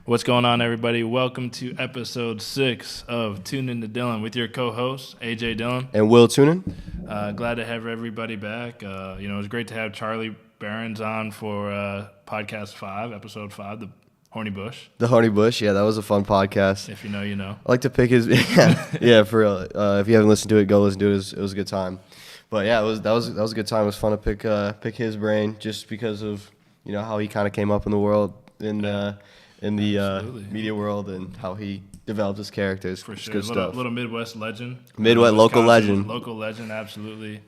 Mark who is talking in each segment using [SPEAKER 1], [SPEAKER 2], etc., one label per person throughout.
[SPEAKER 1] What's going on, everybody? Welcome to episode 6 of Toonen To Dillon with your co-host, AJ Dillon.
[SPEAKER 2] And Will Toonen.
[SPEAKER 1] Glad to have everybody back. It was great to have Charlie Barons on for podcast 5, episode 5, the Horny Bush.
[SPEAKER 2] The Horny Bush, yeah, that was a fun podcast.
[SPEAKER 1] If you know, you know.
[SPEAKER 2] I like to pick his, yeah, for real. If you haven't listened to it, go listen to it. It was a good time. But yeah, that was a good time. It was fun to pick his brain just because of how he kind of came up in the world in the media world and how he developed his characters.
[SPEAKER 1] For sure,
[SPEAKER 2] good stuff.
[SPEAKER 1] Little Midwest legend.
[SPEAKER 2] Midwest local legend.
[SPEAKER 1] Local legend, absolutely.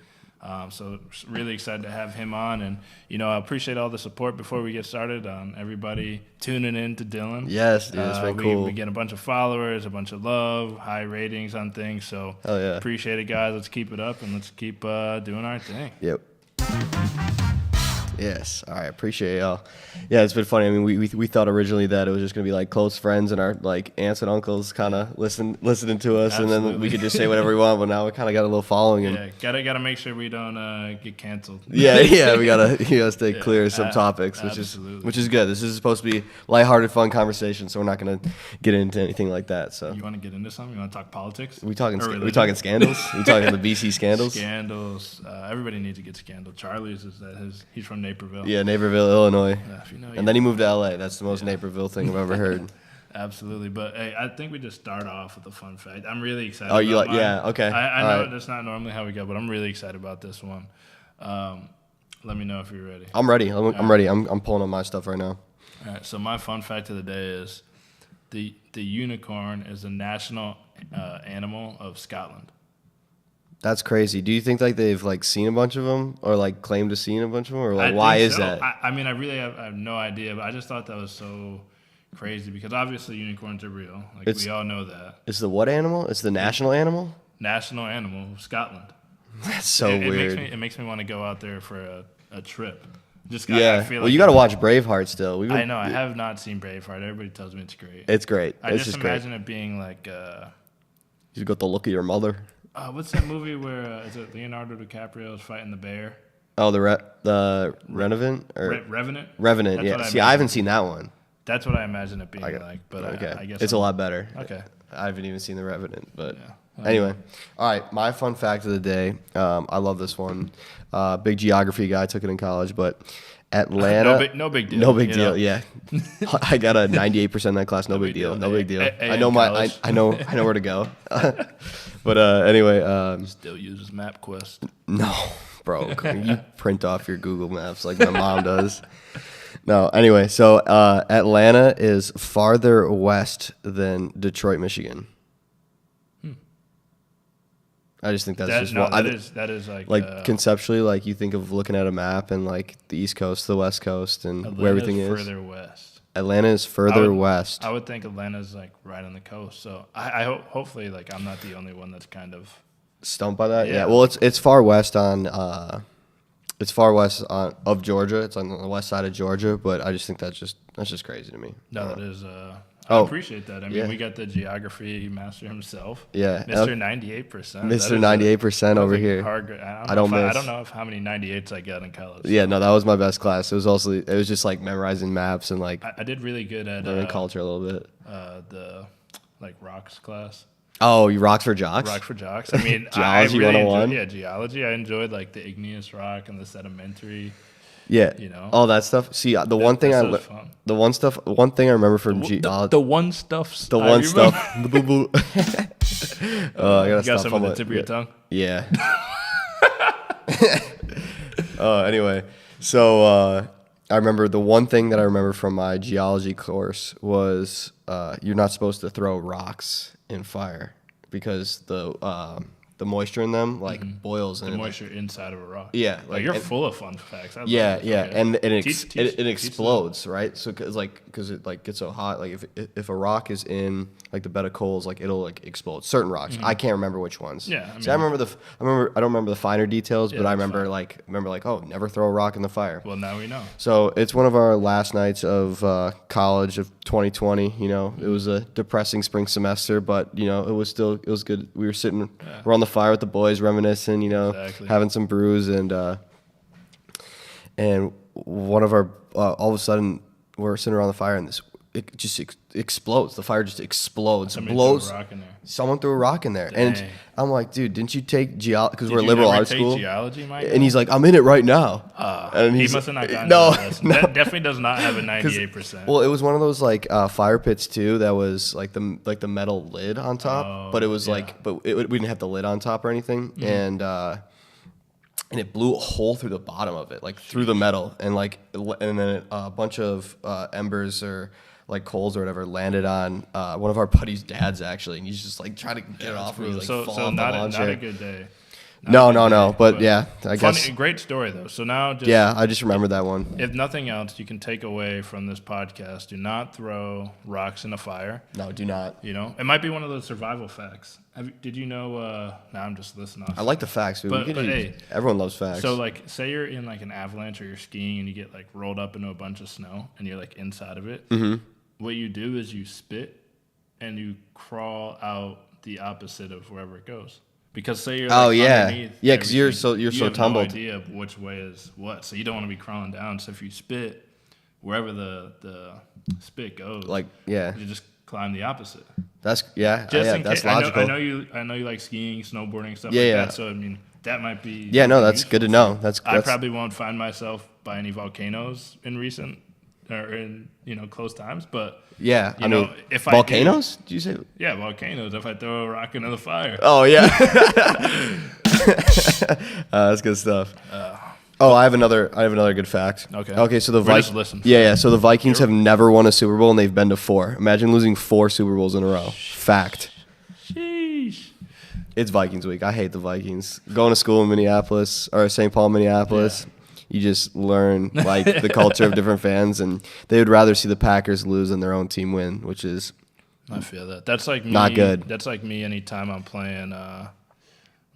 [SPEAKER 1] So really excited to have him on, and I appreciate all the support. Before we get started, everybody tuning in to Dillon.
[SPEAKER 2] Yes, dude, it's been cool.
[SPEAKER 1] We get a bunch of followers, a bunch of love, high ratings on things. So appreciate it, guys. Let's keep it up and let's keep doing our thing.
[SPEAKER 2] Yep. Yes. All right. Appreciate y'all. Yeah, it's been funny. I mean, we thought originally that it was just gonna be like close friends and our like aunts and uncles kind of listening to us,
[SPEAKER 1] Absolutely.
[SPEAKER 2] and then we could just say whatever we want. But now we kind of got a little following. And
[SPEAKER 1] Gotta make sure we don't get canceled.
[SPEAKER 2] Yeah. We gotta stay clear of some topics, which is good. This is supposed to be lighthearted, fun conversation, so we're not gonna get into anything like that. So
[SPEAKER 1] you want to get into something? You want to talk politics?
[SPEAKER 2] We talking scandals? We talking the BC scandals?
[SPEAKER 1] Scandals. Everybody needs to get scandal. Charlie's he's from Naperville.
[SPEAKER 2] Yeah, Naperville, Illinois.
[SPEAKER 1] And
[SPEAKER 2] then he moved to LA. That's the most Naperville thing I've ever heard.
[SPEAKER 1] Absolutely. But hey, I think we just start off with a fun fact. I'm really excited.
[SPEAKER 2] Oh, you like? Yeah. Okay.
[SPEAKER 1] I know that's not normally how we go, but I'm really excited about this one. Let me know if you're ready.
[SPEAKER 2] I'm ready. I'm ready. I'm pulling up my stuff right now.
[SPEAKER 1] All right. So my fun fact of the day is the unicorn is the national animal of Scotland.
[SPEAKER 2] That's crazy. Do you think like they've like seen a bunch of them, or like claimed to seen a bunch of them, or like why is that?
[SPEAKER 1] I mean, I really have no idea, but I just thought that was so crazy because obviously unicorns are real. Like we all know that.
[SPEAKER 2] It's the what animal? It's the national animal?
[SPEAKER 1] National animal of Scotland.
[SPEAKER 2] That's so weird.
[SPEAKER 1] It makes me want to go out there for a trip.
[SPEAKER 2] I feel like you got to watch Braveheart still.
[SPEAKER 1] I know. I have not seen Braveheart. Everybody tells me it's great.
[SPEAKER 2] It's great.
[SPEAKER 1] I just imagine it being like.
[SPEAKER 2] You got the look of your mother.
[SPEAKER 1] What's that movie where is it Leonardo DiCaprio is fighting the bear?
[SPEAKER 2] Oh, the Revenant?
[SPEAKER 1] Revenant?
[SPEAKER 2] Revenant, yeah. See, I haven't seen that one.
[SPEAKER 1] That's what I imagine it being like. But
[SPEAKER 2] okay.
[SPEAKER 1] I guess
[SPEAKER 2] it's a lot better.
[SPEAKER 1] Okay.
[SPEAKER 2] I haven't even seen the Revenant, but anyway. All right, my fun fact of the day. I love this one. Big geography guy, took it in college, but Atlanta.
[SPEAKER 1] No big deal.
[SPEAKER 2] No big deal. Yeah, I got a 98% in that class. No big deal. No big deal. I know I know where to go. But anyway,
[SPEAKER 1] still uses MapQuest.
[SPEAKER 2] No, bro, you print off your Google Maps like my mom does. No, anyway, so Atlanta is farther west than Detroit, Michigan. I just think that's
[SPEAKER 1] that is
[SPEAKER 2] like conceptually, like you think of looking at a map and like the East Coast, the West Coast, and
[SPEAKER 1] Atlanta's
[SPEAKER 2] where everything is.
[SPEAKER 1] Further west.
[SPEAKER 2] Atlanta is further west.
[SPEAKER 1] I would think Atlanta's like right on the coast. So I hope hopefully like I'm not the only one that's kind of
[SPEAKER 2] stumped by that. Yeah. Well, it's far west on of Georgia. It's on the west side of Georgia, but I just think that's just crazy to me.
[SPEAKER 1] No, that is. I appreciate that. I mean, we got the geography master himself.
[SPEAKER 2] Yeah,
[SPEAKER 1] Mr. 98%.
[SPEAKER 2] Mr. 98% over here.
[SPEAKER 1] I don't know how many 98s I got in college.
[SPEAKER 2] Yeah, no, that was my best class. It was just like memorizing maps and like.
[SPEAKER 1] I did really good at
[SPEAKER 2] learning culture a little bit.
[SPEAKER 1] The like rocks class.
[SPEAKER 2] Oh, you rocks for jocks?
[SPEAKER 1] Rock for jocks. I mean,
[SPEAKER 2] geology 101.
[SPEAKER 1] Geology. I enjoyed like the igneous rock and the sedimentary.
[SPEAKER 2] Yeah, all that stuff. See, one thing I remember from geology.
[SPEAKER 1] The one stuff.
[SPEAKER 2] I gotta
[SPEAKER 1] you got
[SPEAKER 2] stop
[SPEAKER 1] some on the tip of your tongue.
[SPEAKER 2] Yeah. Anyway, so I remember the one thing that I remember from my geology course was you're not supposed to throw rocks in fire because the moisture in them boils.
[SPEAKER 1] The moisture inside of a rock.
[SPEAKER 2] Yeah,
[SPEAKER 1] you're full of fun facts.
[SPEAKER 2] And it explodes, right? So because it gets so hot. Like if a rock is in like the bed of coals, like it'll like explode. Certain rocks, I can't remember which ones.
[SPEAKER 1] Yeah,
[SPEAKER 2] I don't remember the finer details, but I remember never throw a rock in the fire.
[SPEAKER 1] Well, now we know.
[SPEAKER 2] So it's one of our last nights of college of 2020. It was a depressing spring semester, but it was good. We were sitting, we're on the fire with the boys, reminiscing, having some brews, and one of our all of a sudden we're sitting around the fire and it just explodes. The fire just explodes,
[SPEAKER 1] Somebody
[SPEAKER 2] blows.
[SPEAKER 1] threw a rock in there.
[SPEAKER 2] Someone threw a rock in there, and
[SPEAKER 1] Dang.
[SPEAKER 2] I'm like, dude, didn't you take geology? Because
[SPEAKER 1] Did
[SPEAKER 2] we're a
[SPEAKER 1] you
[SPEAKER 2] liberal
[SPEAKER 1] never
[SPEAKER 2] arts
[SPEAKER 1] take
[SPEAKER 2] school.
[SPEAKER 1] Geology, Mike?
[SPEAKER 2] And he's like, I'm in it right now. And
[SPEAKER 1] He
[SPEAKER 2] he's
[SPEAKER 1] must have not gotten
[SPEAKER 2] no,
[SPEAKER 1] that lesson.
[SPEAKER 2] no.
[SPEAKER 1] That definitely does not have a 98%.
[SPEAKER 2] Well, it was one of those like fire pits too. That was like the metal lid on top, but it was we didn't have the lid on top or anything, and it blew a hole through the bottom of it, like through the metal, and then a bunch of embers or like coals or whatever landed on one of our buddies' dads actually, and he's just like trying to get it off. And he's like
[SPEAKER 1] so
[SPEAKER 2] fall off
[SPEAKER 1] not
[SPEAKER 2] the lawn
[SPEAKER 1] a
[SPEAKER 2] chair.
[SPEAKER 1] good day.
[SPEAKER 2] No, but yeah, I guess.
[SPEAKER 1] Funny, great story though. So now, just,
[SPEAKER 2] Yeah, I just remembered that one.
[SPEAKER 1] if nothing else, you can take away from this podcast: do not throw rocks in a fire.
[SPEAKER 2] No, do not.
[SPEAKER 1] You know, it might be one of those survival facts. Did you know? Now I'm just listening.
[SPEAKER 2] I like the facts, dude.
[SPEAKER 1] But hey,
[SPEAKER 2] everyone loves facts.
[SPEAKER 1] so like, say you're in like an avalanche or you're skiing and you get like rolled up into a bunch of snow and you're like inside of it.
[SPEAKER 2] Mm-hmm.
[SPEAKER 1] What you do is you spit and you crawl out the opposite of wherever it goes. Because say you're like underneath
[SPEAKER 2] because you're
[SPEAKER 1] everything,
[SPEAKER 2] so
[SPEAKER 1] you have
[SPEAKER 2] tumbled.
[SPEAKER 1] no idea of which way is what, so you don't want to be crawling down. So if you spit wherever the spit goes, you just climb the opposite.
[SPEAKER 2] That's
[SPEAKER 1] Just in
[SPEAKER 2] that's
[SPEAKER 1] case,
[SPEAKER 2] logical.
[SPEAKER 1] I know you like skiing, snowboarding, stuff
[SPEAKER 2] Yeah,
[SPEAKER 1] that. So I mean that might be
[SPEAKER 2] that's
[SPEAKER 1] useful
[SPEAKER 2] good to know. That's
[SPEAKER 1] I probably won't find myself by any volcanoes in recent or in close times, but
[SPEAKER 2] yeah.
[SPEAKER 1] I mean, if
[SPEAKER 2] volcanoes? Did you say?
[SPEAKER 1] Yeah, volcanoes. If I throw a rock into the fire.
[SPEAKER 2] Oh yeah. That's good stuff. I have another good fact. Okay. So the Vikings. Yeah. So the Vikings have never won a Super Bowl and they've been to 4. Imagine losing 4 Super Bowls in a row. Fact.
[SPEAKER 1] Sheesh.
[SPEAKER 2] It's Vikings week. I hate the Vikings. Going to school in Minneapolis or St. Paul, Minneapolis. Yeah. You just learn like the culture of different fans, and they would rather see the Packers lose than their own team win, which is
[SPEAKER 1] I feel that. That's like me.
[SPEAKER 2] Not good.
[SPEAKER 1] That's like me anytime I'm playing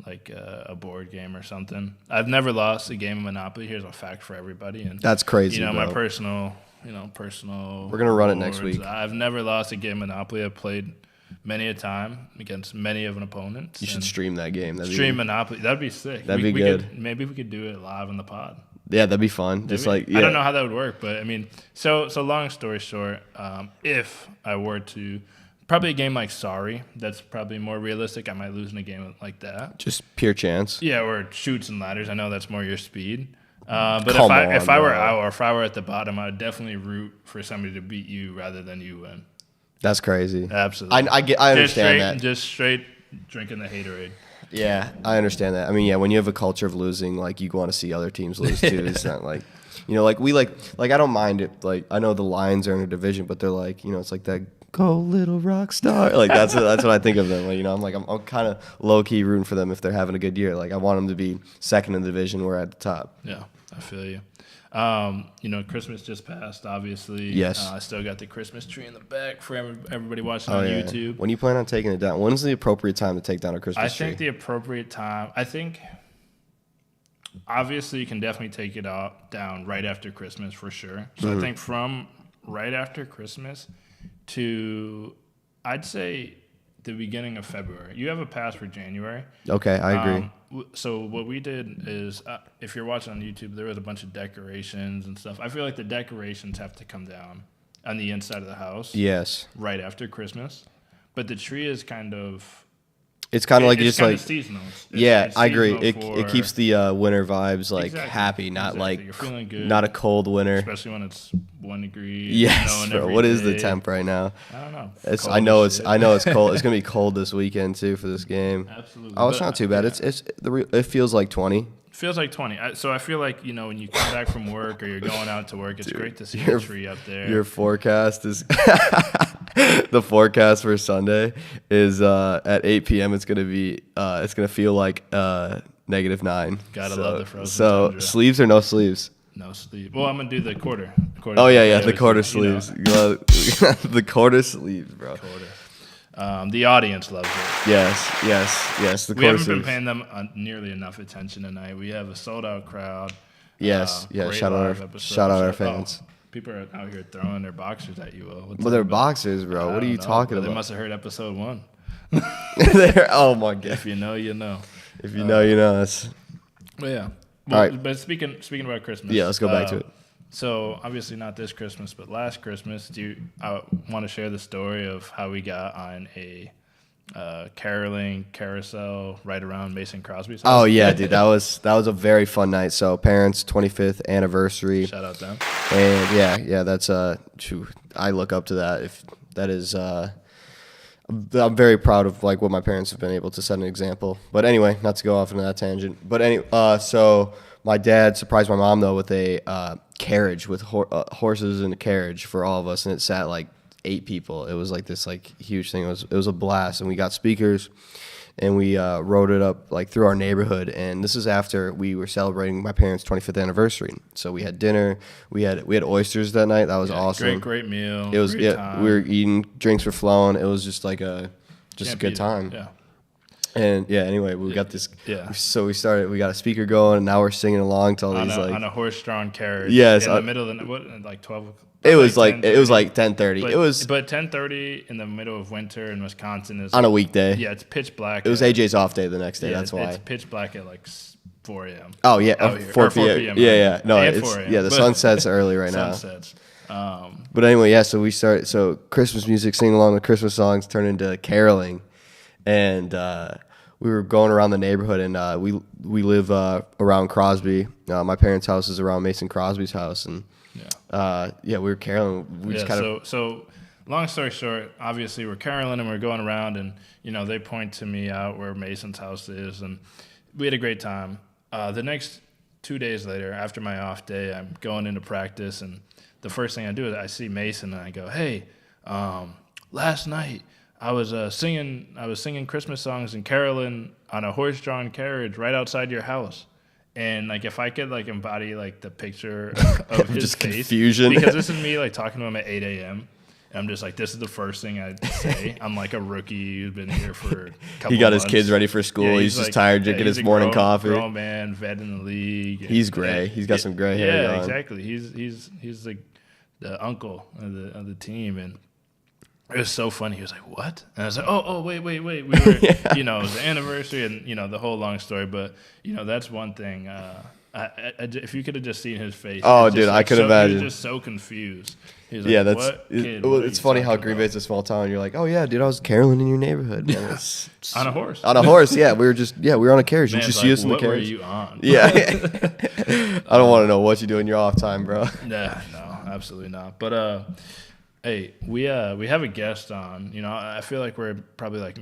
[SPEAKER 1] like a board game or something. I've never lost a game of Monopoly. Here's a fact for everybody, and
[SPEAKER 2] that's crazy.
[SPEAKER 1] My
[SPEAKER 2] bro.
[SPEAKER 1] personal.
[SPEAKER 2] We're gonna run it next week.
[SPEAKER 1] I've never lost a game of Monopoly. I've played many a time against many of an opponent.
[SPEAKER 2] You should stream that game.
[SPEAKER 1] Monopoly. That'd be sick.
[SPEAKER 2] That'd be good.
[SPEAKER 1] Maybe we could do it live on the pod.
[SPEAKER 2] Yeah, that'd be fun. I
[SPEAKER 1] don't know how that would work, but I mean, so long story short, if I were to, probably a game like Sorry, that's probably more realistic. I might lose in a game like that.
[SPEAKER 2] Just pure chance.
[SPEAKER 1] Yeah, or Chutes and Ladders. I know that's more your speed. But if I were out or if I were at the bottom, I would definitely root for somebody to beat you rather than you win.
[SPEAKER 2] That's crazy.
[SPEAKER 1] Absolutely.
[SPEAKER 2] I understand that.
[SPEAKER 1] Just straight drinking the haterade.
[SPEAKER 2] Yeah, I understand that. I mean, yeah, when you have a culture of losing, like you want to see other teams lose too. It's not like, we I don't mind it. Like I know the Lions are in a division, but they're like, it's like that go little rock star. Like that's what I think of them. Like, I'm kind of low key rooting for them if they're having a good year. Like I want them to be second in the division. We're at the top.
[SPEAKER 1] Yeah, I feel you. Christmas just passed, obviously.
[SPEAKER 2] Yes.
[SPEAKER 1] I still got the Christmas tree in the back for everybody watching on YouTube.
[SPEAKER 2] When you plan on taking it down? When is the appropriate time to take down a Christmas tree?
[SPEAKER 1] I think the appropriate time, obviously you can definitely take it down right after Christmas for sure. So I think from right after Christmas to, I'd say, the beginning of February. You have a pass for January.
[SPEAKER 2] Okay, I agree.
[SPEAKER 1] So what we did is, if you're watching on YouTube, there was a bunch of decorations and stuff. I feel like the decorations have to come down on the inside of the house.
[SPEAKER 2] Yes.
[SPEAKER 1] Right after Christmas. But the tree is kind of...
[SPEAKER 2] It's kind of like
[SPEAKER 1] it's
[SPEAKER 2] just like
[SPEAKER 1] seasonal.
[SPEAKER 2] It's I agree. It keeps the winter vibes happy, not
[SPEAKER 1] You're feeling good,
[SPEAKER 2] not a cold winter.
[SPEAKER 1] Especially when it's 1 degree.
[SPEAKER 2] Yes, bro. What is the temp right now?
[SPEAKER 1] I don't know.
[SPEAKER 2] I know it's cold. It's gonna be cold this weekend too for this game.
[SPEAKER 1] Absolutely.
[SPEAKER 2] Oh, it's not too bad. Yeah. It feels like 20.
[SPEAKER 1] Feels like 20. So I feel like, when you come back from work or you're going out to work, it's great to see the tree up there.
[SPEAKER 2] Your forecast is the forecast for Sunday is at 8 p.m. It's gonna feel like -9.
[SPEAKER 1] Gotta love the frozen
[SPEAKER 2] tundra. Sleeves or no sleeves?
[SPEAKER 1] No sleeve. Well, I'm gonna do the quarter.
[SPEAKER 2] Oh yeah, the quarter sleeves. The quarter sleeves, bro.
[SPEAKER 1] The audience loves it.
[SPEAKER 2] Yes.
[SPEAKER 1] We haven't been paying them nearly enough attention tonight. We have a sold out crowd.
[SPEAKER 2] Yes. Shout out our fans.
[SPEAKER 1] People are out here throwing their boxers at you.
[SPEAKER 2] Well, they're boxers, bro. What are you talking about?
[SPEAKER 1] They must have heard episode 1.
[SPEAKER 2] Oh my god.
[SPEAKER 1] If you know, you know.
[SPEAKER 2] If you know, you know.
[SPEAKER 1] But yeah.
[SPEAKER 2] All right.
[SPEAKER 1] But speaking about Christmas.
[SPEAKER 2] Yeah, let's go back to it.
[SPEAKER 1] So obviously not this Christmas, but last Christmas. Do you want to share the story of how we got on a caroling carousel right around Mason Crosby's house?
[SPEAKER 2] Oh yeah, dude, that was a very fun night. So parents' 25th anniversary.
[SPEAKER 1] Shout out them.
[SPEAKER 2] And yeah, that's I look up to that. If that is, I'm very proud of like what my parents have been able to set an example. But anyway, not to go off into that tangent. But anyway, so my dad surprised my mom though with a carriage with horses in a carriage for all of us, and it sat like 8 people. It was like this like huge thing. It was a blast, and we got speakers, and we rode it up like through our neighborhood. And this is after we were celebrating my parents' 25th anniversary. So we had dinner. We had oysters that night. That was awesome.
[SPEAKER 1] Great meal.
[SPEAKER 2] It was
[SPEAKER 1] great time.
[SPEAKER 2] we were eating, drinks were flowing. It was just like a
[SPEAKER 1] Can't
[SPEAKER 2] good
[SPEAKER 1] beat it.
[SPEAKER 2] time.
[SPEAKER 1] Yeah.
[SPEAKER 2] And yeah, anyway, we got this.
[SPEAKER 1] Yeah.
[SPEAKER 2] So we got a speaker going, and now we're singing along to all these
[SPEAKER 1] on a horse-drawn carriage.
[SPEAKER 2] Yes,
[SPEAKER 1] in the middle of like 12.
[SPEAKER 2] It was like 10:30. It was
[SPEAKER 1] but 10:30 in the middle of winter in Wisconsin is
[SPEAKER 2] on a weekday.
[SPEAKER 1] Yeah, it's pitch black.
[SPEAKER 2] It was AJ's off day the next day.
[SPEAKER 1] Yeah,
[SPEAKER 2] that's why.
[SPEAKER 1] It's pitch black at like 4 a.m.
[SPEAKER 2] Oh yeah,
[SPEAKER 1] out here.
[SPEAKER 2] 4
[SPEAKER 1] Or 4
[SPEAKER 2] p.m.
[SPEAKER 1] p.m.
[SPEAKER 2] Yeah. No,
[SPEAKER 1] And
[SPEAKER 2] it's
[SPEAKER 1] 4 a.m.
[SPEAKER 2] the sun sets early right now.
[SPEAKER 1] Sunsets.
[SPEAKER 2] But anyway, yeah. So we start. So Christmas music, singing along with Christmas songs, turned into caroling, and we were going around the neighborhood, and we live around Crosby. My parents' house is around Mason Crosby's house, and we were caroling. We just kind of
[SPEAKER 1] so long story short, obviously we're caroling and we're going around, and they point to me out where Mason's house is, and we had a great time. The next 2 days later, after my off day, I'm going into practice, and the first thing I do is I see Mason, and I go, "Hey, last night I was singing Christmas songs and caroling on a horse-drawn carriage right outside your house." And like if I could like embody like the picture of his
[SPEAKER 2] just
[SPEAKER 1] face,
[SPEAKER 2] confusion,
[SPEAKER 1] because this is me like talking to him at 8 a.m. and I'm just like, this is the first thing I'd say. I'm like a rookie who's been here for a couple
[SPEAKER 2] he got
[SPEAKER 1] months.
[SPEAKER 2] his kids ready for school.
[SPEAKER 1] Yeah,
[SPEAKER 2] he's just
[SPEAKER 1] like,
[SPEAKER 2] tired drinking his morning coffee.
[SPEAKER 1] Grown man, vet in the league.
[SPEAKER 2] He's gray. He's got some gray hair.
[SPEAKER 1] Yeah,
[SPEAKER 2] going.
[SPEAKER 1] exactly. He's like the uncle of the team, and it was so funny. He was like, "What?" And I was like, "Oh, wait. We were, it was the anniversary, and the whole long story." But that's one thing. If you could have just seen his face.
[SPEAKER 2] Oh,
[SPEAKER 1] just,
[SPEAKER 2] dude,
[SPEAKER 1] like,
[SPEAKER 2] I could imagine.
[SPEAKER 1] He was just so confused. He was like,
[SPEAKER 2] Yeah, that's
[SPEAKER 1] what, kid,
[SPEAKER 2] well,
[SPEAKER 1] what are
[SPEAKER 2] it's
[SPEAKER 1] you
[SPEAKER 2] funny how
[SPEAKER 1] talking
[SPEAKER 2] Green
[SPEAKER 1] about?
[SPEAKER 2] Bay's a small town. You're like, oh yeah, dude, I was caroling in your neighborhood. Man,
[SPEAKER 1] On a horse.
[SPEAKER 2] On a horse, yeah. We were on a carriage.
[SPEAKER 1] Man's
[SPEAKER 2] You just
[SPEAKER 1] like,
[SPEAKER 2] used in the
[SPEAKER 1] what
[SPEAKER 2] carriage.
[SPEAKER 1] were you on?
[SPEAKER 2] Yeah. I don't want to know what you do in your off time, bro.
[SPEAKER 1] Nah, no, absolutely not. But hey, we have a guest on. I feel like we're probably like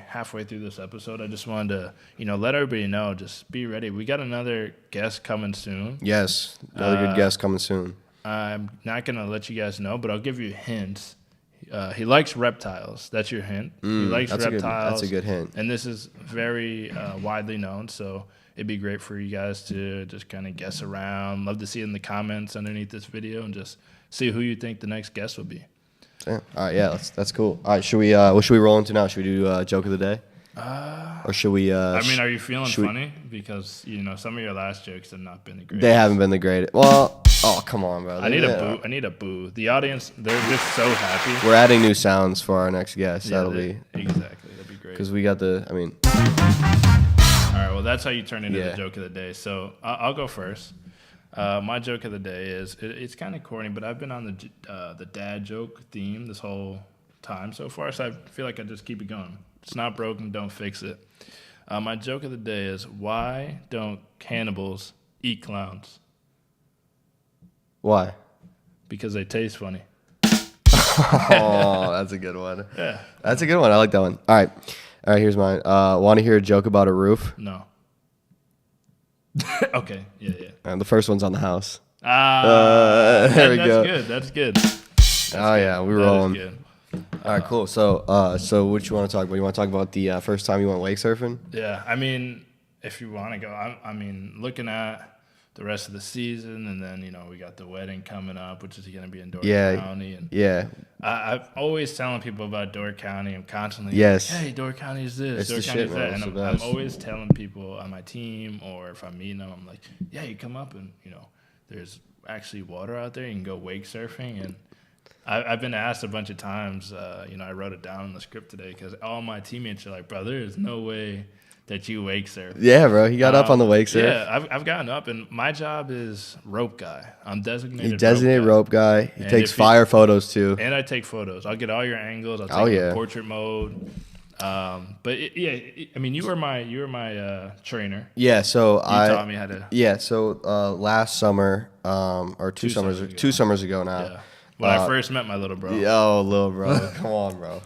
[SPEAKER 1] halfway through this episode. I just wanted to, let everybody know, just be ready. We got another guest coming soon.
[SPEAKER 2] Yes, another good guest coming soon.
[SPEAKER 1] I'm not gonna let you guys know, but I'll give you hints. He likes reptiles. That's your hint. He likes reptiles.
[SPEAKER 2] That's a good hint.
[SPEAKER 1] And this is very widely known, so it'd be great for you guys to just kind of guess around. Love to see it in the comments underneath this video and just see who you think the next guest will be.
[SPEAKER 2] Yeah. All right, yeah, that's cool. All right, should we what should we roll into now? Should we do joke of the day? Or should we?
[SPEAKER 1] I mean, are you feeling funny? Because some of your last jokes have not been the greatest.
[SPEAKER 2] They haven't been the greatest. Well, oh come on, bro.
[SPEAKER 1] I need a boo. I need a boo. The audience, they're just so happy.
[SPEAKER 2] We're adding new sounds for our next guest.
[SPEAKER 1] Yeah,
[SPEAKER 2] That'll be
[SPEAKER 1] exactly. That'd be great.
[SPEAKER 2] because we got the. I mean.
[SPEAKER 1] All right. Well, that's how you turn into the joke of the day. So I'll go first. My joke of the day is it's kind of corny, but I've been on the dad joke theme this whole time so far, so I feel like I just keep it going. It's not broken, don't fix it. My joke of the day is, why don't cannibals eat clowns?
[SPEAKER 2] Why?
[SPEAKER 1] Because they taste funny.
[SPEAKER 2] Oh, that's a good one.
[SPEAKER 1] Yeah.
[SPEAKER 2] That's a good one. I like that one. All right, here's mine. Want to hear a joke about a roof?
[SPEAKER 1] No. Okay. Yeah.
[SPEAKER 2] The first one's on the house.
[SPEAKER 1] There
[SPEAKER 2] we go.
[SPEAKER 1] That's good.
[SPEAKER 2] Yeah, we're rolling.
[SPEAKER 1] That is good.
[SPEAKER 2] All right, cool. So what you want to talk about? You want to talk about the first time you went wake surfing?
[SPEAKER 1] Yeah, I mean, if you want to go, I mean, looking at the rest of the season, and then we got the wedding coming up, which is going to be in Door County, and I'm always telling people about Door County. I'm constantly like, hey, Door County is this,
[SPEAKER 2] it's
[SPEAKER 1] Door
[SPEAKER 2] the
[SPEAKER 1] County
[SPEAKER 2] shit,
[SPEAKER 1] is
[SPEAKER 2] man.
[SPEAKER 1] that,
[SPEAKER 2] It's
[SPEAKER 1] and
[SPEAKER 2] the
[SPEAKER 1] I'm
[SPEAKER 2] best.
[SPEAKER 1] always telling people on my team, or if I'm meeting them, I'm like, yeah, you come up and there's actually water out there. You can go wake surfing, and I've been asked a bunch of times. I wrote it down in the script today because all my teammates are like, bro, there is no way that you wake surf.
[SPEAKER 2] Yeah, bro. He got up on the wake surf.
[SPEAKER 1] Yeah, I've gotten up, and my job is rope guy. I'm designated.
[SPEAKER 2] He designated rope guy. He takes fire photos too.
[SPEAKER 1] And I take photos. I'll get all your angles. I'll take portrait mode. I mean, you were my trainer.
[SPEAKER 2] Yeah, so
[SPEAKER 1] you taught me how to.
[SPEAKER 2] Yeah, so last summer, or two summers ago now.
[SPEAKER 1] Yeah. When I first met my little bro.
[SPEAKER 2] Yo, little bro, come on, bro.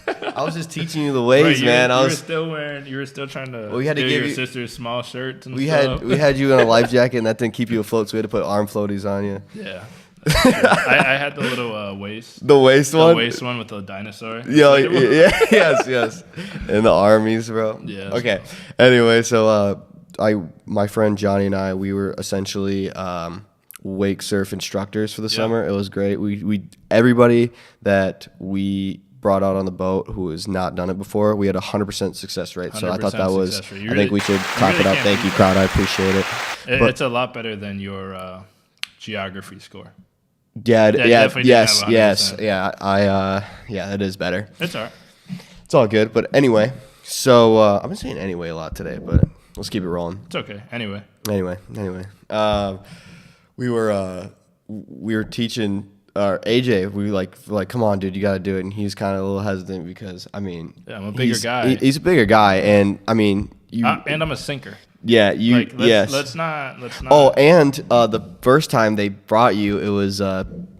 [SPEAKER 2] I was just teaching you the ways, man.
[SPEAKER 1] You were still trying to.
[SPEAKER 2] We had to give
[SPEAKER 1] your sister's small shirts and
[SPEAKER 2] we
[SPEAKER 1] stuff.
[SPEAKER 2] We had you in a life jacket, and that didn't keep you afloat, so we had to put arm floaties on you.
[SPEAKER 1] Yeah. I had the little waist.
[SPEAKER 2] The waist one?
[SPEAKER 1] The waist one with the dinosaur.
[SPEAKER 2] Yeah, yes. In the armies, bro.
[SPEAKER 1] Yeah.
[SPEAKER 2] Okay. Anyway, so my friend Johnny and I, we were essentially wake surf instructors for the summer. It was great. We everybody that we brought out on the boat who has not done it before, we had 100% success rate. So I thought that was, I think we should clap it up. Thank you, crowd. I appreciate it.
[SPEAKER 1] It's a lot better than your geography score.
[SPEAKER 2] Yeah, yes. Yeah, it is better.
[SPEAKER 1] It's all right.
[SPEAKER 2] It's all good. But anyway, so I've been saying anyway a lot today, but let's keep it rolling.
[SPEAKER 1] It's okay. Anyway.
[SPEAKER 2] We were teaching AJ. We were like, come on, dude, you got to do it. And he's kind of a little hesitant because, I mean,
[SPEAKER 1] I'm a bigger guy.
[SPEAKER 2] He's a bigger guy, and I mean,
[SPEAKER 1] and I'm a sinker.
[SPEAKER 2] Yeah,
[SPEAKER 1] Let's not.
[SPEAKER 2] Oh, and the first time they brought you, it was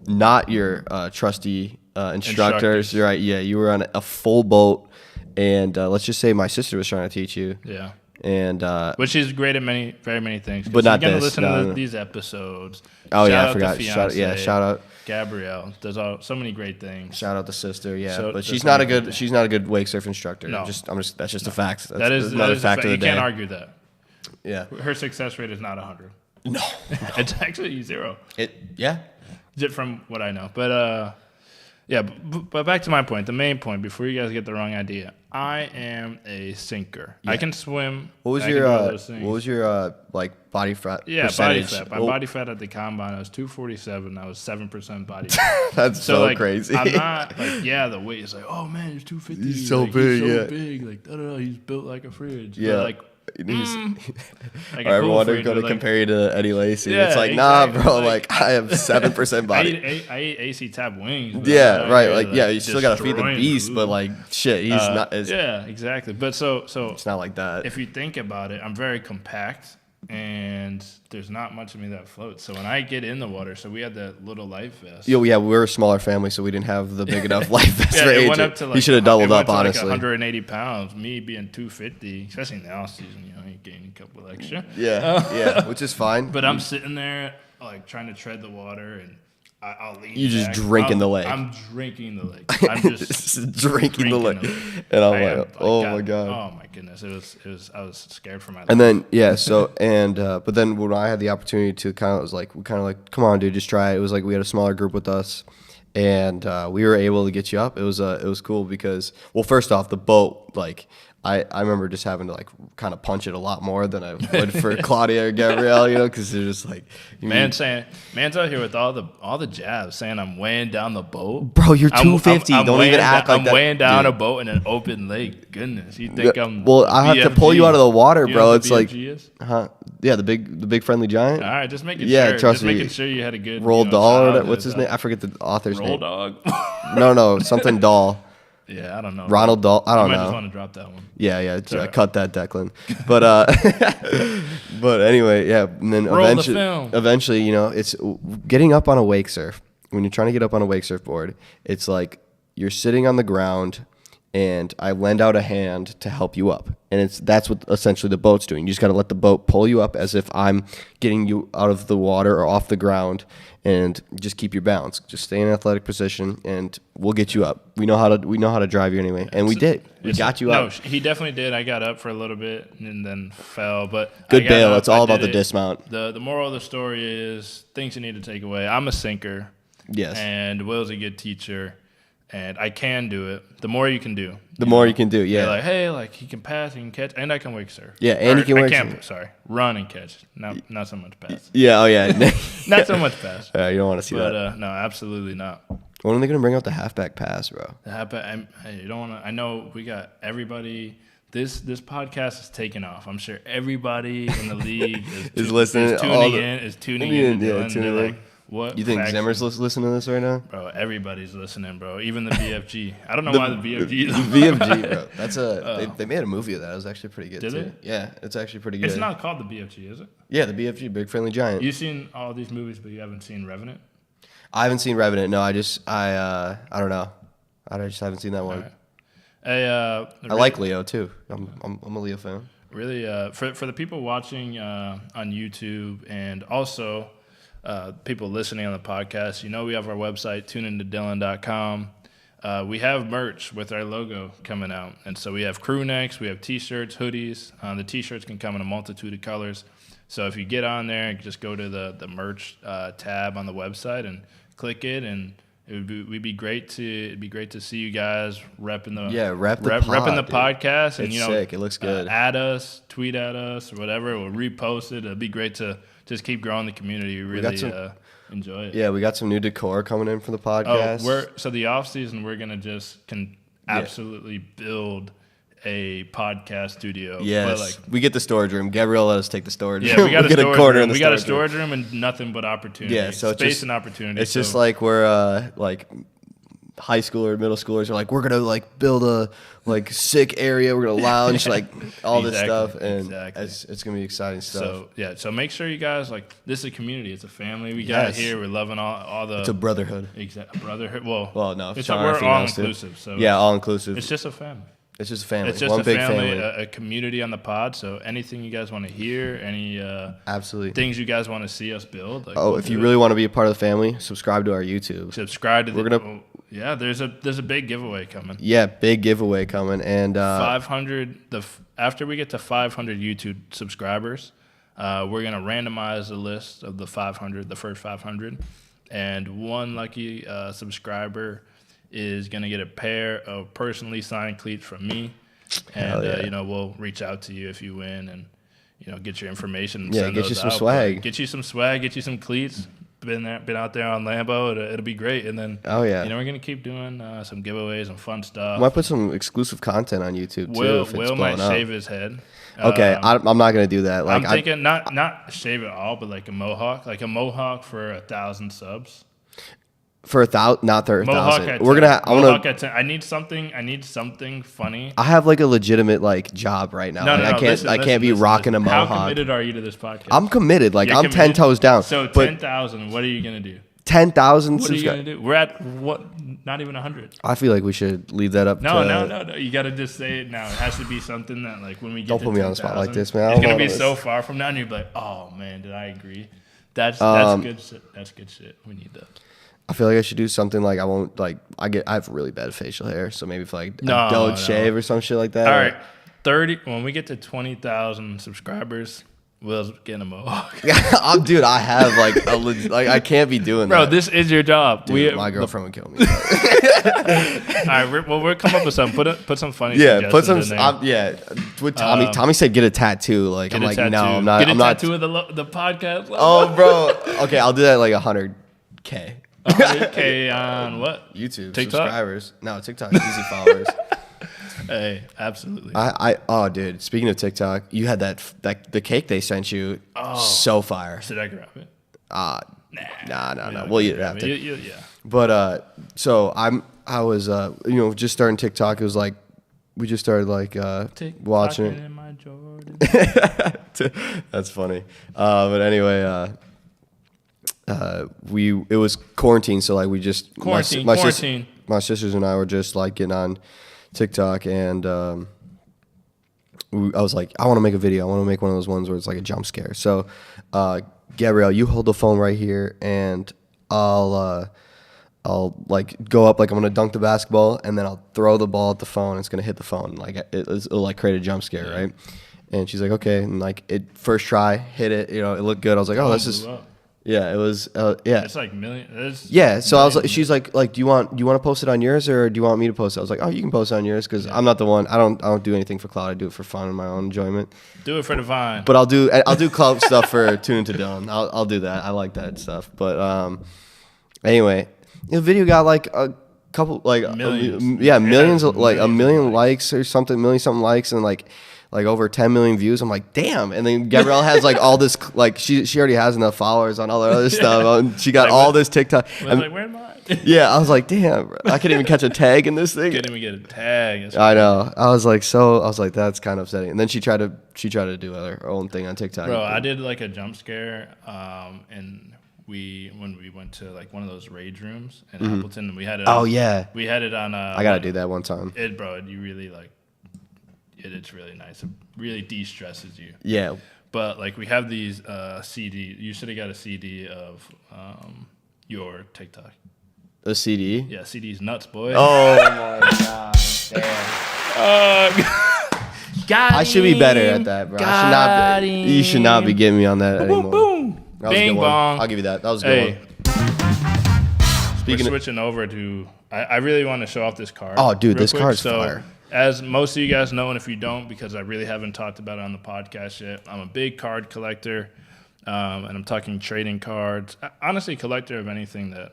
[SPEAKER 2] not your trusty instructors. Right? Yeah, you were on a full boat, and let's just say my sister was trying to teach you.
[SPEAKER 1] Yeah.
[SPEAKER 2] And
[SPEAKER 1] which she's great at very many things.
[SPEAKER 2] But not this.
[SPEAKER 1] Listen to these episodes.
[SPEAKER 2] Oh yeah, I forgot. Shout out
[SPEAKER 1] Gabrielle. Does so many great things.
[SPEAKER 2] Shout out the sister. Yeah, but she's not a good wake surf instructor.
[SPEAKER 1] No.
[SPEAKER 2] That's just a fact.
[SPEAKER 1] That is
[SPEAKER 2] another fact of the day.
[SPEAKER 1] You can't argue that.
[SPEAKER 2] Yeah.
[SPEAKER 1] Her success rate is not 100.
[SPEAKER 2] No.
[SPEAKER 1] It's actually 0.
[SPEAKER 2] Yeah.
[SPEAKER 1] From what I know. But but back to my point, the main point, before you guys get the wrong idea. I am a sinker. Yeah. I can swim.
[SPEAKER 2] What was your like body fat percentage?
[SPEAKER 1] Body fat. My body fat at the combine, I was 247. I was 7% body fat.
[SPEAKER 2] That's so crazy.
[SPEAKER 1] I'm not the weight is like, oh man, he's 250.
[SPEAKER 2] He's so big.
[SPEAKER 1] He's so big. Like, he's built like a fridge.
[SPEAKER 2] Yeah.
[SPEAKER 1] But, like,
[SPEAKER 2] everyone are going to compare you to Eddie Lacy. Yeah, it's like, exactly. Nah, bro. Like I have 7% body.
[SPEAKER 1] I eat AC Tap wings.
[SPEAKER 2] Yeah, right. Like, you still got to feed the beast, but like, shit, he's not as.
[SPEAKER 1] Yeah, exactly. But so
[SPEAKER 2] it's not like that.
[SPEAKER 1] If you think about it, I'm very compact, and there's not much of me that floats. So when I get in the water, so we had that little life vest.
[SPEAKER 2] Yeah, we were a smaller family, so we didn't have the big enough life vest for
[SPEAKER 1] it
[SPEAKER 2] AJ.
[SPEAKER 1] went up to
[SPEAKER 2] he should have doubled up, honestly.
[SPEAKER 1] Like 180 pounds. Me being 250, especially in the off season, you gain a couple extra.
[SPEAKER 2] Yeah, which is fine.
[SPEAKER 1] But I'm sitting there like trying to tread the water, and I'll lean.
[SPEAKER 2] You just drinking the lake.
[SPEAKER 1] I'm drinking the lake. I'm just
[SPEAKER 2] drinking the lake. And I'm like, my god.
[SPEAKER 1] Oh my goodness, it was. I was scared for my life.
[SPEAKER 2] And then but then when I had the opportunity to kind of come on, dude, just try it. It was like we had a smaller group with us, and we were able to get you up. It was cool because, well, first off, the boat, like. I remember just having to like kind of punch it a lot more than I would for Claudia or Gabrielle, because they're just like
[SPEAKER 1] man's out here with all the jabs saying I'm weighing down the boat.
[SPEAKER 2] Bro, you're 250. Don't even act like that.
[SPEAKER 1] I'm weighing down a boat in an open lake. Goodness, you think I'm?
[SPEAKER 2] Well, I have to pull you out of the water, bro. It's like,
[SPEAKER 1] is?
[SPEAKER 2] Yeah, the big friendly giant.
[SPEAKER 1] All right, just making
[SPEAKER 2] sure.
[SPEAKER 1] Trust me. Making sure you had a good
[SPEAKER 2] Roald Dahl. Or what's his name? I forget the author's name.
[SPEAKER 1] Dog.
[SPEAKER 2] No, something Dahl.
[SPEAKER 1] Yeah, I don't know.
[SPEAKER 2] Ronald Dahl. I don't know.
[SPEAKER 1] I just want to drop that one.
[SPEAKER 2] Yeah. I cut that, Declan. But but anyway, yeah. And then eventually, it's getting up on a wake surf. When you're trying to get up on a wake surfboard, it's like you're sitting on the ground, and I lend out a hand to help you up. And that's what essentially the boat's doing. You just got to let the boat pull you up as if I'm getting you out of the water or off the ground, and just keep your balance. Just stay in an athletic position, and we'll get you up. We know how to drive you anyway, and we did. We got you up.
[SPEAKER 1] No, he definitely did. I got up for a little bit and then fell, but
[SPEAKER 2] good bail. It's all about the dismount.
[SPEAKER 1] The moral of the story is things you need to take away. I'm a sinker.
[SPEAKER 2] Yes.
[SPEAKER 1] And Will's a good teacher. And I can do it. The more you can do.
[SPEAKER 2] The more you can do, yeah.
[SPEAKER 1] They're like, hey, like he can pass, he can catch, and I can wake surf.
[SPEAKER 2] Yeah, and he can wake surf.
[SPEAKER 1] Sorry, run and catch. Not so much pass.
[SPEAKER 2] Yeah, oh yeah.
[SPEAKER 1] Not so much pass.
[SPEAKER 2] Yeah, you don't want to see that.
[SPEAKER 1] But no, absolutely not.
[SPEAKER 2] When are they going to bring out the halfback pass, bro?
[SPEAKER 1] The halfback, you don't want to. I know we got everybody this podcast is taking off. I'm sure everybody in the league
[SPEAKER 2] is listening.
[SPEAKER 1] Is tuning in.
[SPEAKER 2] Yeah, tuning in.
[SPEAKER 1] Like, what?
[SPEAKER 2] You think Zimmer's listening to this right now?
[SPEAKER 1] Bro, everybody's listening, bro. Even the BFG. I don't know why the BFG.
[SPEAKER 2] The BFG, bro. That's they made a movie of that. It was actually pretty good.
[SPEAKER 1] Did
[SPEAKER 2] too.
[SPEAKER 1] it?
[SPEAKER 2] Yeah, it's actually pretty good.
[SPEAKER 1] It's not called the BFG, is it?
[SPEAKER 2] Yeah, the BFG, Big Friendly Giant.
[SPEAKER 1] You've seen all these movies, but you haven't seen Revenant?
[SPEAKER 2] I haven't seen Revenant. No, I don't know. I just haven't seen that one.
[SPEAKER 1] Right. I
[SPEAKER 2] like Leo too. I'm a Leo fan.
[SPEAKER 1] Really, for the people watching on YouTube and also people listening on the podcast, we have our website, ToonenToDillon.com. We have merch with our logo coming out. And so we have crew necks, we have T-shirts, hoodies. The T-shirts can come in a multitude of colors. So if you get on there, just go to the merch tab on the website and click it, and it'd be great to see you guys repping the podcast, and
[SPEAKER 2] it's sick. It looks good.
[SPEAKER 1] Add us, tweet at us, or whatever. We'll repost it. It'd be great to just keep growing the community. We really enjoy it.
[SPEAKER 2] Yeah, we got some new decor coming in for the podcast.
[SPEAKER 1] So the off season, we're gonna just absolutely build a podcast studio.
[SPEAKER 2] Yes, we get the storage room. Gabrielle let us take the storage room.
[SPEAKER 1] Yeah, we got
[SPEAKER 2] a corner in the
[SPEAKER 1] we got a storage room and nothing but opportunity.
[SPEAKER 2] Yeah, so
[SPEAKER 1] space and opportunity.
[SPEAKER 2] It's just like we're like high schoolers, middle schoolers are like, we're gonna like build a like sick area. We're gonna lounge like all this stuff, and it's gonna be exciting stuff.
[SPEAKER 1] So make sure you guys this is a community. It's a family. We got it here. We're loving all the.
[SPEAKER 2] It's a brotherhood.
[SPEAKER 1] Exactly, brotherhood. Well,
[SPEAKER 2] no,
[SPEAKER 1] we're all inclusive. So
[SPEAKER 2] all inclusive.
[SPEAKER 1] It's just a family.
[SPEAKER 2] It's just a family.
[SPEAKER 1] It's just
[SPEAKER 2] one big
[SPEAKER 1] family. A community on the pod. So anything you guys want to hear, any
[SPEAKER 2] absolutely
[SPEAKER 1] things you guys want to see us build.
[SPEAKER 2] If you really want to be a part of the family, subscribe to our YouTube.
[SPEAKER 1] Subscribe to there's a big giveaway coming.
[SPEAKER 2] Yeah, big giveaway coming, and
[SPEAKER 1] 500. After we get to 500 YouTube subscribers, we're gonna randomize the list of the first 500, and one lucky subscriber is going to get a pair of personally signed cleats from me. And, we'll reach out to you if you win and, get your information.
[SPEAKER 2] Yeah, get you some swag.
[SPEAKER 1] Get you some swag, get you some cleats. Been out there on Lambo. It'll be great. And then, we're going to keep doing some giveaways and fun stuff.
[SPEAKER 2] We might put some exclusive content on YouTube, too.
[SPEAKER 1] Will might shave his head.
[SPEAKER 2] Okay, I'm not going to do that.
[SPEAKER 1] I'm thinking not shave it all, but like a mohawk for 1,000 subs.
[SPEAKER 2] For 1,000, not 30,000.
[SPEAKER 1] We're gonna. I need something funny.
[SPEAKER 2] I have like a legitimate job right now. I can't be rocking a mohawk.
[SPEAKER 1] How committed are you to this podcast?
[SPEAKER 2] I'm committed. I'm committed? 10 toes down.
[SPEAKER 1] So 10,000. What are you gonna do?
[SPEAKER 2] 10,000.
[SPEAKER 1] What are you gonna do? We're at what? Not even 100.
[SPEAKER 2] I feel like we should leave that up.
[SPEAKER 1] No. You gotta just say it now. It has to be something that when we get.
[SPEAKER 2] Don't put me on the spot like this, man.
[SPEAKER 1] It's gonna be so far from now, and you'll be like, oh man, did I agree? That's good shit. That's good shit. We need that.
[SPEAKER 2] I feel like I should do something I have really bad facial hair, so maybe if don't shave or some shit like that.
[SPEAKER 1] All right, 30. When we get to 20,000 subscribers, Will's getting a mohawk.
[SPEAKER 2] Dude, I have I can't be doing that.
[SPEAKER 1] Bro, this is your job.
[SPEAKER 2] Dude, my girlfriend would kill me.
[SPEAKER 1] All right, we'll come up with something. Put some funny.
[SPEAKER 2] Put some. With Tommy. Tommy said get a tattoo. I'm like, no, I'm not.
[SPEAKER 1] Get a
[SPEAKER 2] not
[SPEAKER 1] tattoo of the podcast.
[SPEAKER 2] Oh, bro. Okay, I'll do that 100K.
[SPEAKER 1] 100K on what?
[SPEAKER 2] YouTube.
[SPEAKER 1] TikTok?
[SPEAKER 2] Subscribers. No, TikTok. Easy followers.
[SPEAKER 1] Hey, absolutely.
[SPEAKER 2] Dude. Speaking of TikTok, you had the cake they sent you. Oh, so fire.
[SPEAKER 1] Should I grab it?
[SPEAKER 2] Nah. We'll eat it after.
[SPEAKER 1] Yeah.
[SPEAKER 2] But so I was just starting TikTok. It was we just started watching it.
[SPEAKER 1] In my Jordan.
[SPEAKER 2] That's funny. But anyway. It was quarantine, so we just
[SPEAKER 1] quarantine.
[SPEAKER 2] My sisters and I were just getting on TikTok, and I was like, I want to make a video. I want to make one of those ones where it's a jump scare. So, Gabrielle, you hold the phone right here, and I'll go up I'm gonna dunk the basketball, and then I'll throw the ball at the phone. And it's gonna hit the phone. It'll create a jump scare, right? And she's like, okay, and it first try hit it. It looked good. I was like, oh, this is. Yeah, it was. Yeah,
[SPEAKER 1] it's million.
[SPEAKER 2] Yeah, so I was like, she's like, do you want to post it on yours, or do you want me to post it? I was like, oh, you can post it on yours because I'm not the one. I don't do anything for clout. I do it for fun and my own enjoyment.
[SPEAKER 1] Do it for the vine.
[SPEAKER 2] But I'll do clout stuff for Toonen To Dillon. I'll do that. I like that stuff. But anyway, the video got couple like
[SPEAKER 1] Millions.
[SPEAKER 2] millions of, like a
[SPEAKER 1] Millions of
[SPEAKER 2] million likes or something, million something likes, and like over 10 million views. I'm like, damn. And then Gabrielle has like all this, like she already has enough followers on all her other stuff. And she got
[SPEAKER 1] Like,
[SPEAKER 2] all this TikTok.
[SPEAKER 1] I was like, where am I?
[SPEAKER 2] Yeah, I was like, damn, bro. I couldn't even catch a tag in this thing.
[SPEAKER 1] Couldn't even get a tag. It's
[SPEAKER 2] I know. I was like, that's kind of upsetting. And then she tried to do her own thing on TikTok.
[SPEAKER 1] Bro, I did like a jump scare, and when we went to like one of those rage rooms in Appleton, we had it.
[SPEAKER 2] Oh yeah.
[SPEAKER 1] We had it on.
[SPEAKER 2] I gotta do that one time.
[SPEAKER 1] You really like. It's really nice. It really de-stresses you.
[SPEAKER 2] Yeah.
[SPEAKER 1] But like we have these CD. You should have got a CD of your TikTok.
[SPEAKER 2] A CD?
[SPEAKER 1] Yeah, CD's nuts, boy.
[SPEAKER 2] Oh my god, damn. I should be better at that, bro. You should not be getting me on that anymore.
[SPEAKER 1] Boom,
[SPEAKER 2] That was a
[SPEAKER 1] bing
[SPEAKER 2] good one.
[SPEAKER 1] bong.
[SPEAKER 2] I'll give you that. That was a good one.
[SPEAKER 1] We're switching over to. I really want to show off this card.
[SPEAKER 2] Oh, dude,
[SPEAKER 1] real
[SPEAKER 2] this
[SPEAKER 1] quick.
[SPEAKER 2] card's
[SPEAKER 1] So,
[SPEAKER 2] fire.
[SPEAKER 1] as most of you guys know, and if you don't, because I really haven't talked about it on the podcast yet, I'm a big card collector, and I'm talking trading cards. Honestly, collector of anything that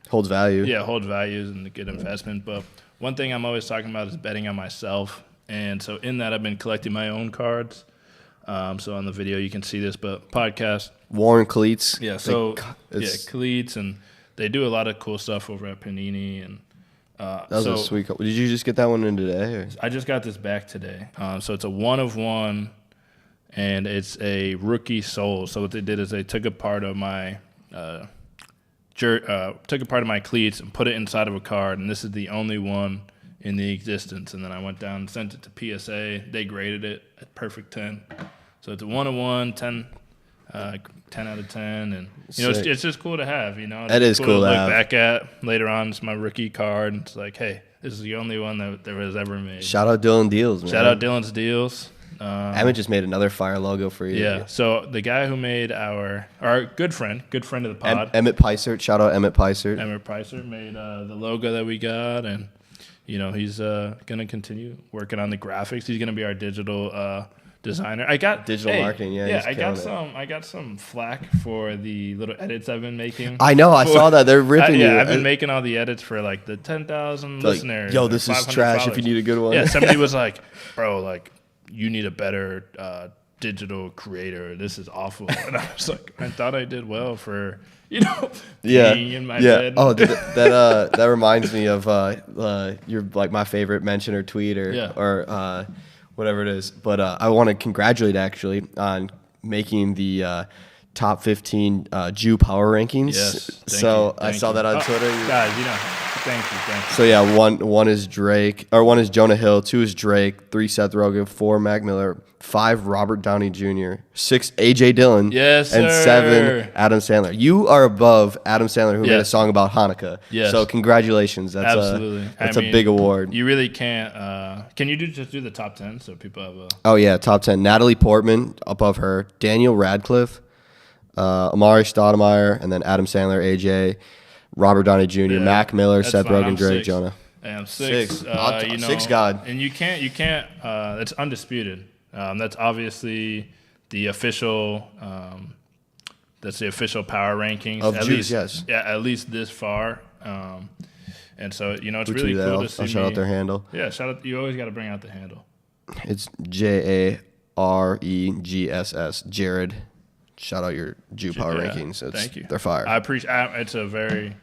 [SPEAKER 2] holds value.
[SPEAKER 1] Yeah, holds values and a good investment. But one thing I'm always talking about is betting on myself. And so in that, I've been collecting my own cards. So on the video, you can see this, but podcast.
[SPEAKER 2] Warren Cleats.
[SPEAKER 1] Yeah, so Cleats, and they do a lot of cool stuff over at Panini. And
[SPEAKER 2] that was a sweet card. Did you just get that one in today? Or?
[SPEAKER 1] I just got this back today. So it's a 1 of 1, and it's a rookie soul. So what they did is they took a part of my cleats and put it inside of a card, and this is the only one in the existence. And then I went down and sent it to PSA. They graded it at perfect 10. So it's a 1 of 1, 10 out of 10, and it's just cool to have.
[SPEAKER 2] It is cool to
[SPEAKER 1] look
[SPEAKER 2] have.
[SPEAKER 1] back at later on. It's my rookie card. And it's like, hey, this is the only one that there was ever made.
[SPEAKER 2] Shout out Dylan Deals, man.
[SPEAKER 1] Shout out Dylan's Deals.
[SPEAKER 2] Emmett just made another fire logo for you.
[SPEAKER 1] Yeah. So the guy who made our good friend of the pod,
[SPEAKER 2] Emmett Peisert. Shout out Emmett Peisert.
[SPEAKER 1] Emmett Peisert made the logo that we got, and he's gonna continue working on the graphics. He's gonna be our digital designer. I got
[SPEAKER 2] digital marketing. Yeah.
[SPEAKER 1] I got some flack for the little edits I've been making.
[SPEAKER 2] I know. I saw that they're ripping you.
[SPEAKER 1] I've been making all the edits for like the 10,000 listeners.
[SPEAKER 2] Yo, this is trash.
[SPEAKER 1] Followers.
[SPEAKER 2] If you need a good one.
[SPEAKER 1] Yeah. Somebody was like, bro, like you need a better digital creator. This is awful. And I was like, I thought I did well for being in my bed.
[SPEAKER 2] Oh, that reminds me of your like my favorite mention or tweet or whatever it is. But I want to congratulate actually on making the top 15 Jew power rankings.
[SPEAKER 1] Yes.
[SPEAKER 2] I saw that on Twitter.
[SPEAKER 1] Guys, thank you.
[SPEAKER 2] So yeah, one is Drake, or one is Jonah Hill, 2 is Drake, 3 Seth Rogen, 4 Mac Miller, 5 Robert Downey Jr., 6 AJ Dillon,
[SPEAKER 1] yes,
[SPEAKER 2] and
[SPEAKER 1] sir.
[SPEAKER 2] 7 Adam Sandler. You are above Adam Sandler, who made a song about Hanukkah.
[SPEAKER 1] Yes.
[SPEAKER 2] So congratulations. That's
[SPEAKER 1] absolutely.
[SPEAKER 2] That's a big award.
[SPEAKER 1] You really can't. Can you just do the top 10 so people have a?
[SPEAKER 2] Oh yeah, top 10. Natalie Portman above her, Daniel Radcliffe, Amari Stoudemire, and then Adam Sandler, AJ, Robert Downey Jr., Mac Miller, Seth Rogen, Drake, Jonah.
[SPEAKER 1] I'm 6.
[SPEAKER 2] 6 God.
[SPEAKER 1] And you can't. That's undisputed. That's obviously the official. That's the official power rankings
[SPEAKER 2] of
[SPEAKER 1] at
[SPEAKER 2] Jews.
[SPEAKER 1] Least,
[SPEAKER 2] yes.
[SPEAKER 1] Yeah, at least this far. And so it's really cool to see.
[SPEAKER 2] I'll shout out their handle.
[SPEAKER 1] Yeah, shout out. You always got to bring out the handle.
[SPEAKER 2] It's JAREGSS. Jared. Shout out your Jew power rankings.
[SPEAKER 1] Thank you.
[SPEAKER 2] They're fire.
[SPEAKER 1] I appreciate. It's a very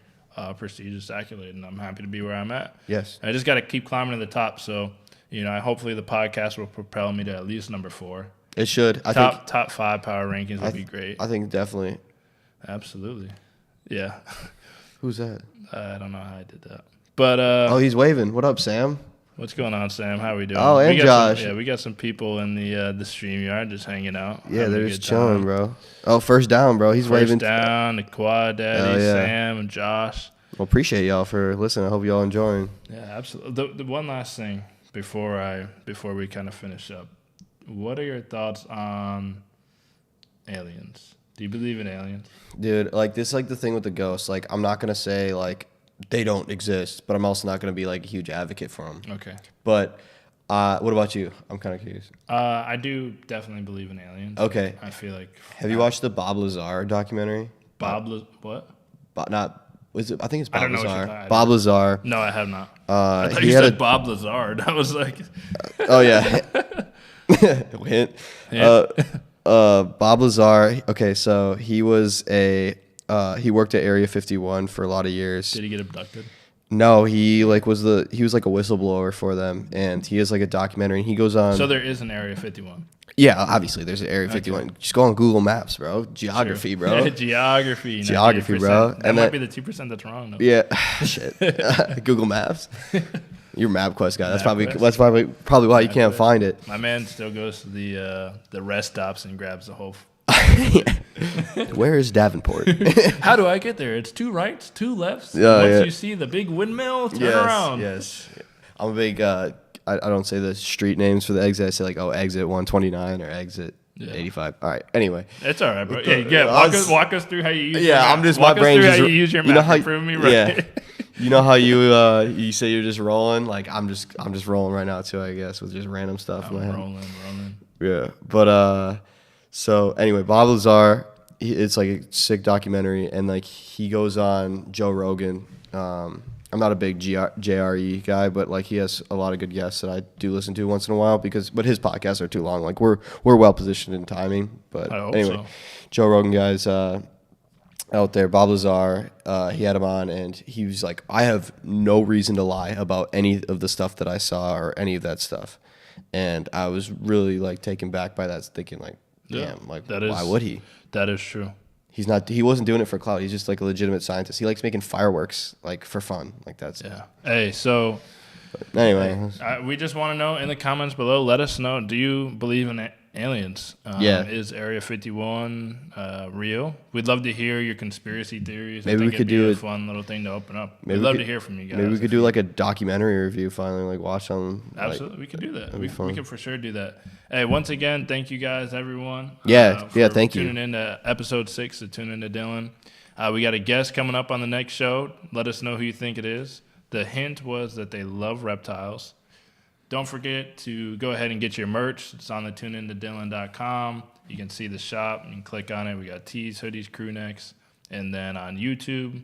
[SPEAKER 1] prestigious accolade, and I'm happy to be where I'm at.
[SPEAKER 2] Yes.
[SPEAKER 1] I just got to keep climbing to the top. So, hopefully the podcast will propel me to at least number 4.
[SPEAKER 2] It should.
[SPEAKER 1] Top 5 power rankings would be great.
[SPEAKER 2] I think definitely.
[SPEAKER 1] Absolutely. Yeah.
[SPEAKER 2] Who's that?
[SPEAKER 1] I don't know how I did that. But
[SPEAKER 2] he's waving. What up, Sam?
[SPEAKER 1] What's going on, Sam? How are we doing?
[SPEAKER 2] Oh, and Josh.
[SPEAKER 1] We got some people in the StreamYard just hanging out.
[SPEAKER 2] Yeah, they're just chilling, bro. Oh, first down, bro. He's waving.
[SPEAKER 1] First down, the Quad Daddy, Sam, and Josh.
[SPEAKER 2] Well, appreciate y'all for listening. I hope y'all enjoying.
[SPEAKER 1] Yeah, absolutely. The one last thing before we kind of finish up, what are your thoughts on aliens? Do you believe in aliens?
[SPEAKER 2] Dude, like this, like the thing with the ghosts. Like, I'm not gonna say like they don't exist, but I'm also not gonna be like a huge advocate for them.
[SPEAKER 1] Okay.
[SPEAKER 2] But what about you? I'm kind of curious.
[SPEAKER 1] I do definitely believe in aliens.
[SPEAKER 2] Okay.
[SPEAKER 1] I feel like.
[SPEAKER 2] Have you watched the Bob Lazar documentary?
[SPEAKER 1] What?
[SPEAKER 2] Not was it? I think it's
[SPEAKER 1] I
[SPEAKER 2] Bob
[SPEAKER 1] don't know what you
[SPEAKER 2] Lazar.
[SPEAKER 1] thought.
[SPEAKER 2] Bob Lazar.
[SPEAKER 1] No, I have not. I thought
[SPEAKER 2] He
[SPEAKER 1] you
[SPEAKER 2] had
[SPEAKER 1] said
[SPEAKER 2] a.
[SPEAKER 1] Bob Lazard. I was like,
[SPEAKER 2] Oh yeah. Hint.
[SPEAKER 1] Yeah.
[SPEAKER 2] Bob Lazar. Okay, so he was he worked at Area 51 for a lot of years.
[SPEAKER 1] did he get abducted?
[SPEAKER 2] No, he was like a whistleblower for them, and he has like a documentary. And he goes on.
[SPEAKER 1] So there is an Area 51.
[SPEAKER 2] Yeah, obviously there's an Area 51. Just go on Google Maps, bro. Geography,
[SPEAKER 1] True.
[SPEAKER 2] bro.
[SPEAKER 1] Geography.
[SPEAKER 2] Geography,
[SPEAKER 1] 98%.
[SPEAKER 2] bro.
[SPEAKER 1] That
[SPEAKER 2] And
[SPEAKER 1] might
[SPEAKER 2] that-
[SPEAKER 1] be the 2% that's wrong, though.
[SPEAKER 2] Yeah, shit. Google Maps. You're a MapQuest guy. That's
[SPEAKER 1] MapQuest.
[SPEAKER 2] probably why you can't
[SPEAKER 1] MapQuest.
[SPEAKER 2] find it.
[SPEAKER 1] My man still goes to the rest stops and grabs the whole.
[SPEAKER 2] Where is Davenport?
[SPEAKER 1] How do I get there? It's 2 rights, 2 lefts.
[SPEAKER 2] Yeah,
[SPEAKER 1] Once
[SPEAKER 2] yeah.
[SPEAKER 1] you see the big windmill, turn around.
[SPEAKER 2] Yes. I'm a big. I don't say the street names for the exit. I say like, exit 129 or exit 85. All right. Anyway.
[SPEAKER 1] It's all right, bro. Yeah. Walk us through how you use. your
[SPEAKER 2] Yeah,
[SPEAKER 1] map.
[SPEAKER 2] I'm just
[SPEAKER 1] walk
[SPEAKER 2] my
[SPEAKER 1] us
[SPEAKER 2] brain
[SPEAKER 1] through
[SPEAKER 2] just.
[SPEAKER 1] how you use your
[SPEAKER 2] you know
[SPEAKER 1] map.
[SPEAKER 2] how
[SPEAKER 1] to prove me right.
[SPEAKER 2] Yeah. You know how you say you're just rolling? Like I'm just rolling right now too. I guess with just random stuff in my head.
[SPEAKER 1] Rolling.
[SPEAKER 2] Yeah, but so anyway, Bob Lazar, it's like a sick documentary, and like he goes on Joe Rogan. I'm not a big JRE guy, but like he has a lot of good guests that I do listen to once in a while but his podcasts are too long. Like we're well positioned in timing, but
[SPEAKER 1] I hope
[SPEAKER 2] anyway,
[SPEAKER 1] so.
[SPEAKER 2] Joe Rogan guys out there, Bob Lazar, he had him on, and he was like, I have no reason to lie about any of the stuff that I saw or any of that stuff. And I was really like taken back by that, thinking like, damn, like why would he?
[SPEAKER 1] That is true.
[SPEAKER 2] He wasn't doing it for clout. He's just like a legitimate scientist. He likes making fireworks like for fun. Like that's
[SPEAKER 1] Yeah. Hey, so
[SPEAKER 2] anyway.
[SPEAKER 1] we just want to know in the comments below. Let us know. Do you believe in aliens?
[SPEAKER 2] Yeah.
[SPEAKER 1] Is Area 51 real? We'd love to hear your conspiracy theories.
[SPEAKER 2] Maybe
[SPEAKER 1] I
[SPEAKER 2] we
[SPEAKER 1] think
[SPEAKER 2] could
[SPEAKER 1] it'd be
[SPEAKER 2] do
[SPEAKER 1] a
[SPEAKER 2] it-
[SPEAKER 1] fun little thing to open up.
[SPEAKER 2] Maybe
[SPEAKER 1] We'd
[SPEAKER 2] we
[SPEAKER 1] love
[SPEAKER 2] could-
[SPEAKER 1] to hear from you guys.
[SPEAKER 2] Maybe we could do like a documentary review finally, like watch on.
[SPEAKER 1] Absolutely, we could do that.
[SPEAKER 2] be
[SPEAKER 1] We
[SPEAKER 2] fun.
[SPEAKER 1] can for sure do that. Hey, once again, thank you guys, everyone.
[SPEAKER 2] Yeah,
[SPEAKER 1] for
[SPEAKER 2] thank you.
[SPEAKER 1] tuning in to episode 6 of Toonen To Dillon. We got a guest coming up on the next show. Let us know who you think it is. The hint was that they love reptiles. Don't forget to go ahead and get your merch. It's on the TuneInToDillon.com. You can see the shop. You can click on it. We got tees, hoodies, crew necks. And then on YouTube,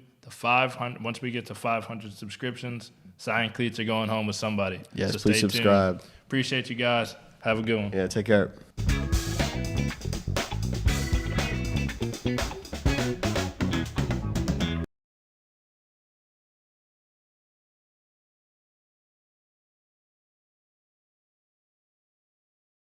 [SPEAKER 1] once we get to 500 subscriptions, Sign Cleats are going home with somebody.
[SPEAKER 2] Yes,
[SPEAKER 1] So
[SPEAKER 2] please
[SPEAKER 1] stay tuned.
[SPEAKER 2] subscribe.
[SPEAKER 1] Appreciate you guys. Have a good one.
[SPEAKER 2] Yeah, take care.